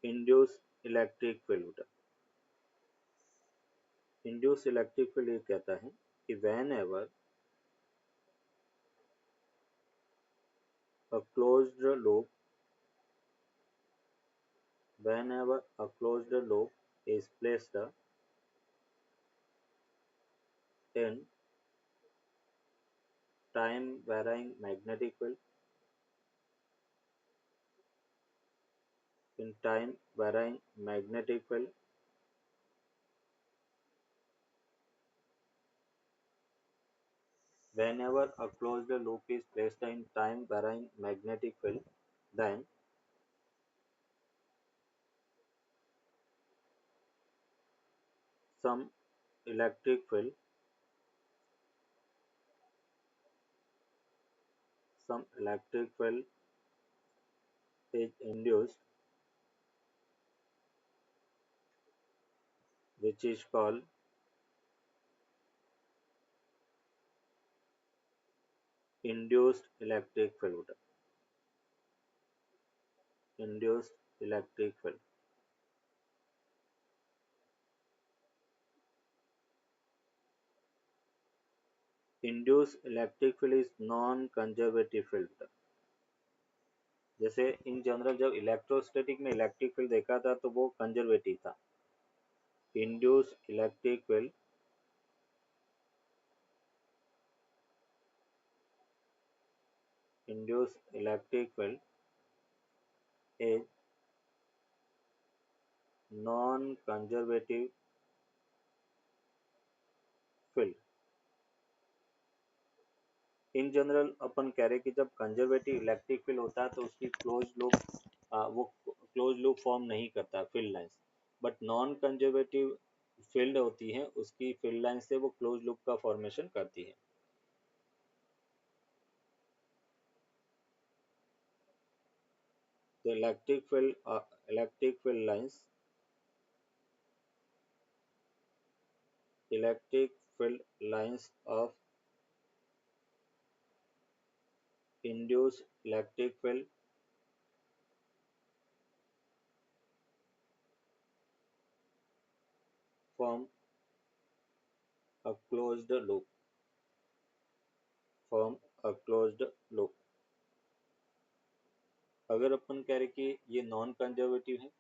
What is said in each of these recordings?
Induce electric field. Induce electric field ये कहता है कि when ever a closed loop whenever a closed loop is placed in time varying magnetic field in time varying magnetic field whenever a closed loop is placed in time varying magnetic field, then some electric field some electric field is induced, which is called induced electric field. Induced electric field. Induced electric field is non-conservative field. जैसे in general जब electrostatic में electric field देखा था तो वो conservative था। Induce electric field induced electric field is non-conservative field। In general अपन कह रहे कि जब कंजर्वेटिव इलेक्ट्रिक फील्ड होता है तो उसकी क्लोज लूप वो क्लोज लूप फॉर्म नहीं करता field lines, but non conservative field होती है उसकी फील्ड लाइन से वो क्लोज लूप का फॉर्मेशन करती है। तो electric field lines electric field lines of induced electric field form a closed loop form a closed loop। अगर अपन कह रहे कि ये नॉन कंजर्वेटिव है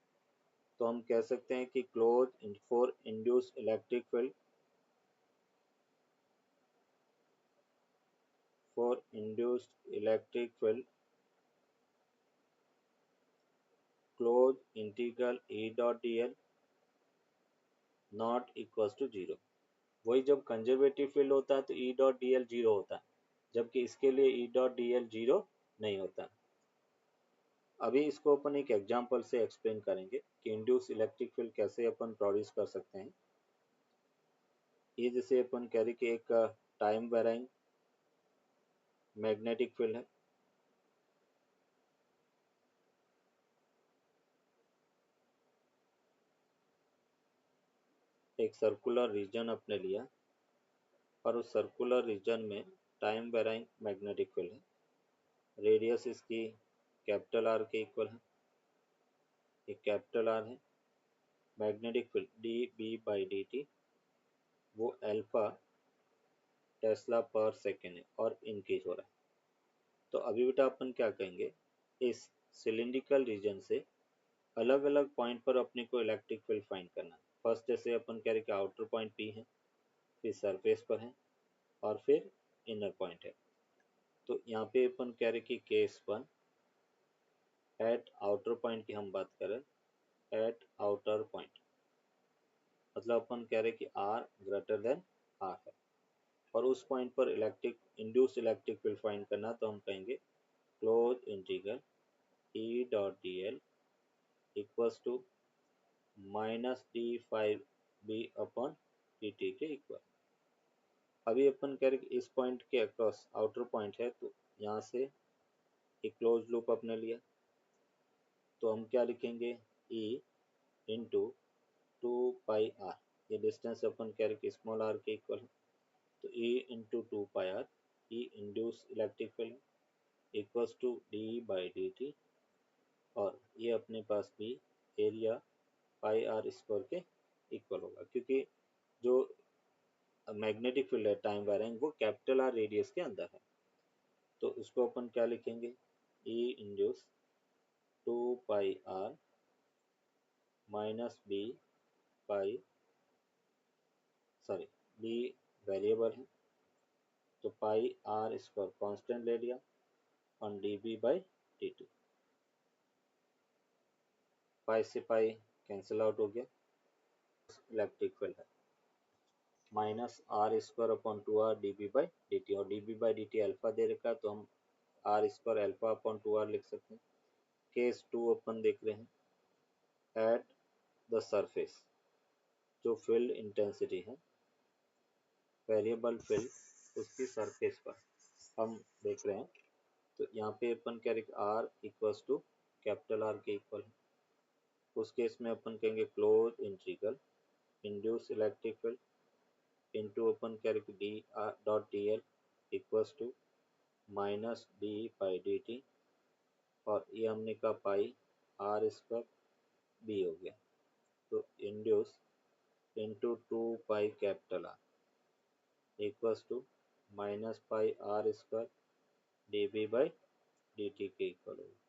तो हम कह सकते हैं कि close for induced electric field for induced electric field closed integral E dot dl not equals to 0। वही जब कंजर्वेटिव फील्ड होता है तो E dot dl 0 होता है, जबकि इसके लिए E dot dl 0 नहीं होता। अभी इसको अपन एक एग्जांपल से एक्सप्लेन करेंगे कि इंड्यूस इलेक्ट्रिक फील्ड कैसे अपन प्रोड्यूस कर सकते हैं। ये जैसे अपन कह रहे कि एक टाइम वेराइंग मैग्नेटिक फील्ड है। एक सर्कुलर रीजन अपने लिया और उस सर्कुलर रीजन में टाइम वेराइंग मैग्नेटिक फील्ड है। रेडियस इसकी कैपिटल आर के इक्वल है, एक कैपिटल आर है। Magnetic field D B by D T वो अल्फा टेस्ला पर सेकेंड है और इंक्रीज हो रहा है। तो अभी बेटा अपन क्या कहेंगे, इस सिलिंड्रिकल रीजन से अलग अलग पॉइंट पर अपने को इलेक्ट्रिक फील्ड फाइंड करना है। फर्स्ट जैसे अपन कह रहे कि आउटर पॉइंट पी है, फिर सरफेस पर है और फिर इनर पॉइंट है। तो यहाँ पे अपन कह रहे कि case one eight outer point की हम बात करें, एट आउटर पॉइंट मतलब अपन कह रहे कि आर ग्रेटर देन आर है और उस पॉइंट पर इंड्यूस इलेक्ट्रिक फील्ड फाइंड करना, तो हम कहेंगे close integral E dot D L equals to minus D phi B upon D T के इक्वल। अभी अपन कह रहे कि इस पॉइंट के अक्रॉस आउटर पॉइंट है तो यहाँ से एक क्लोज लूप अपने लिया, तो हम क्या लिखेंगे E into two pi R, ये डिस्टेंस अपन कह रहे कि स्मॉल आर के इक्वल है। तो E into two pi R E induce electric field equals to D by D T और ये अपने पास भी एरिया पाई आर स्क्वायर के इक्वल होगा, क्योंकि जो मैग्नेटिक फील्ड है टाइम वायरिंग वो कैपिटल आर रेडियस के अंदर है। तो उसको अपन क्या लिखेंगे, E induce 2 pi R minus B pi, sorry B variable है तो पाई आर स्क्वायर कांस्टेंट ले लिया on D B by D T. Pi से पाई कैंसिल आउट हो गया, इलेक्ट्रिक फील्ड है minus R square upon 2 R D B by D T, और D B by D T alpha दे रखा है तो हम R square alpha upon 2 R लिख सकते हैं। केस 2 अपन देख रहे हैं, एट द सरफेस जो फील्ड इंटेंसिटी है वेरिएबल फील्ड उसकी सरफेस पर हम देख रहे हैं, तो यहाँ पे अपन क्या लिख R equals to capital R के इक्वल है। उस केस में अपन कहेंगे close integral induce electric field into अपन क्या लिख D R dot D L equals to minus D pi D T, और ये हमने कहा पाई आर स्क्वायर बी हो गया, तो induce into 2 pi capital R equals to minus pi R square D B by D T के equal होगा।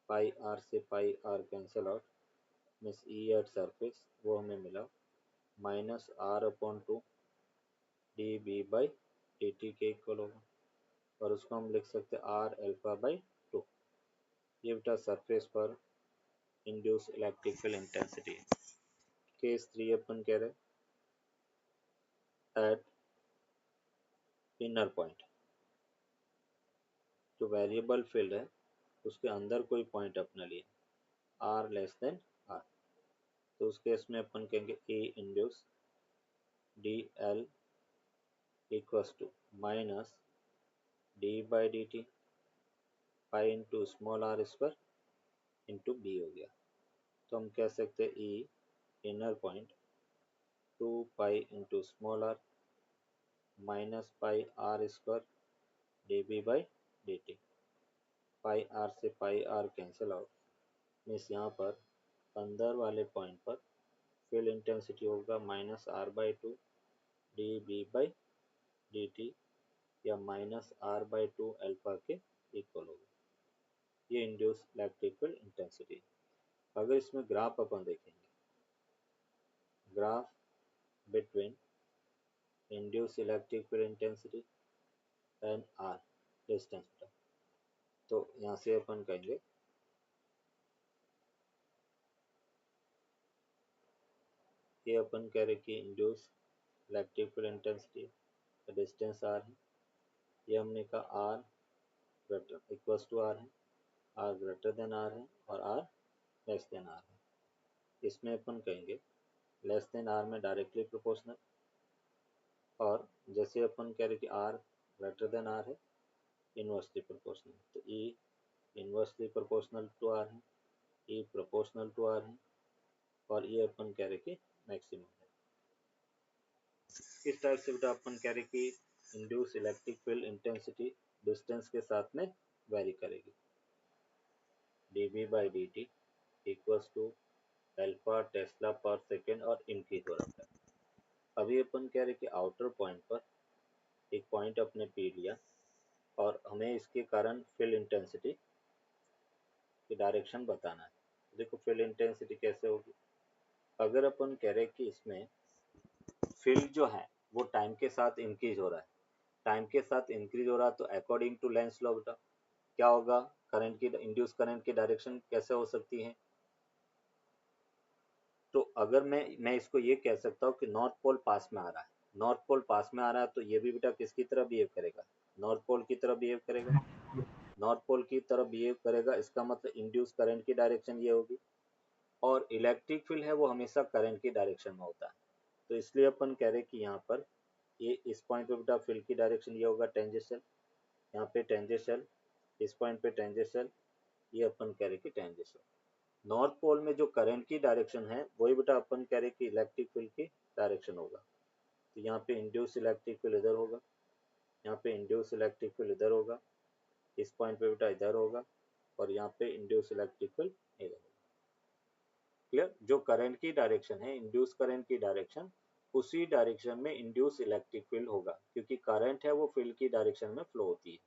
Pi R से pi R cancel out, means E at surface वो हमें मिला minus R upon 2 D B by D T के equal होगा, और उसको हम लिख सकते हैं आर अल्फा बाई 2। ये बेटा सरफेस पर इंड्यूस इलेक्ट्रिक फील्ड इंटेंसिटी है। केस 3 अपन कह रहे एट इनर पॉइंट, जो वेरिएबल फील्ड है उसके अंदर कोई पॉइंट अपना लिए आर लेस देन आर, तो उस केस में अपन कहेंगे E induce D L equals to minus D by D T pi into small R square into B हो गया। तो हम कह सकते हैं E inner point 2 pi into small R minus pi R square D B by D T. Pi R से pi R cancel out, means यहाँ पर अंदर वाले पॉइंट पर फील्ड इंटेंसिटी होगा minus R by 2 D B by D T, या minus R by 2 alpha के equal होगा। ये इंड्यूस इलेक्ट्रिक फील्ड इंटेंसिटी। अगर इसमें ग्राफ अपन देखेंगे, graph between induce electric field intensity and R distance, तो यहाँ से अपन कहेंगे ये अपन कह रहे कि induce electric field intensity distance R है, ये हमने कहा R greater equals to R है, आर ग्रेटर देन आर है और आर लेस देन आर है। इसमें अपन कहेंगे लेस देन आर में डायरेक्टली प्रोपोर्शनल, और जैसे अपन कह रहे कि आर ग्रेटर देन आर है इनवर्सली प्रोपोर्शनल, तो ई इनवर्सली प्रोपोर्शनल टू आर है, ई प्रोपोर्शनल टू आर है, और ये अपन कह रहे कि मैक्सिमम है। इस टाइप से बेटा अपन कह रहे कि induce electric field intensity distance के साथ में वेरी करेगी। D B by D T equals to alpha tesla per second और इंक्रीज हो रहा है। अभी अपन कह रहे कि आउटर पॉइंट पर एक पॉइंट अपने पी लिया और हमें इसके कारण फील्ड इंटेंसिटी की डायरेक्शन बताना है। देखो फील्ड इंटेंसिटी कैसे होगी, अगर अपन कह रहे कि इसमें फील्ड जो है वो टाइम के साथ इंक्रीज हो रहा है, टाइम के साथ इंक्रीज हो रहा है तो अकॉर्डिंग टू लेंस लॉ बेटा क्या होगा, करंट की इंड्यूस करंट की डायरेक्शन कैसे हो सकती है। तो अगर मैं इसको ये कह सकता हूँ कि नॉर्थ पोल पास में आ रहा है, नॉर्थ पोल पास में आ रहा है तो ये भी बेटा किसकी तरह बिहेव करेगा, नॉर्थ पोल की तरह बिहेव करेगा, नॉर्थ पोल की तरह बिहेव करेगा, इसका मतलब इंड्यूस करंट की डायरेक्शन ये होगी, और इलेक्ट्रिक फील्ड है वो हमेशा करंट की डायरेक्शन में होता है। तो इसलिए अपन कह रहे हैं कि यहाँ पर ये इस पॉइंट पे बेटा फील्ड की डायरेक्शन ये होगा टेंजेंशियल, यहाँ पे टेंजेंशियल, इस पॉइंट पे टेंजेंशियल, ये अपन कह रहे कि टेंजेंशियल। नॉर्थ पोल में जो करंट की डायरेक्शन है वही बेटा अपन कह रहे कि इलेक्ट्रिक फील्ड की डायरेक्शन होगा। तो यहाँ पे इंड्यूस इलेक्ट्रिक फील्ड इधर होगा, यहाँ पे इंड्यूस इलेक्ट्रिक फील्ड इधर होगा, इस पॉइंट पे बेटा इधर होगा, और यहाँ पे इंड्यूस इलेक्ट्रिक फील्ड इधर होगा। क्लियर? जो करंट की डायरेक्शन है, इंड्यूस करंट की डायरेक्शन, उसी डायरेक्शन में इंड्यूस इलेक्ट्रिक फील्ड होगा, क्योंकि करंट है वो फील्ड की डायरेक्शन में फ्लो होती है।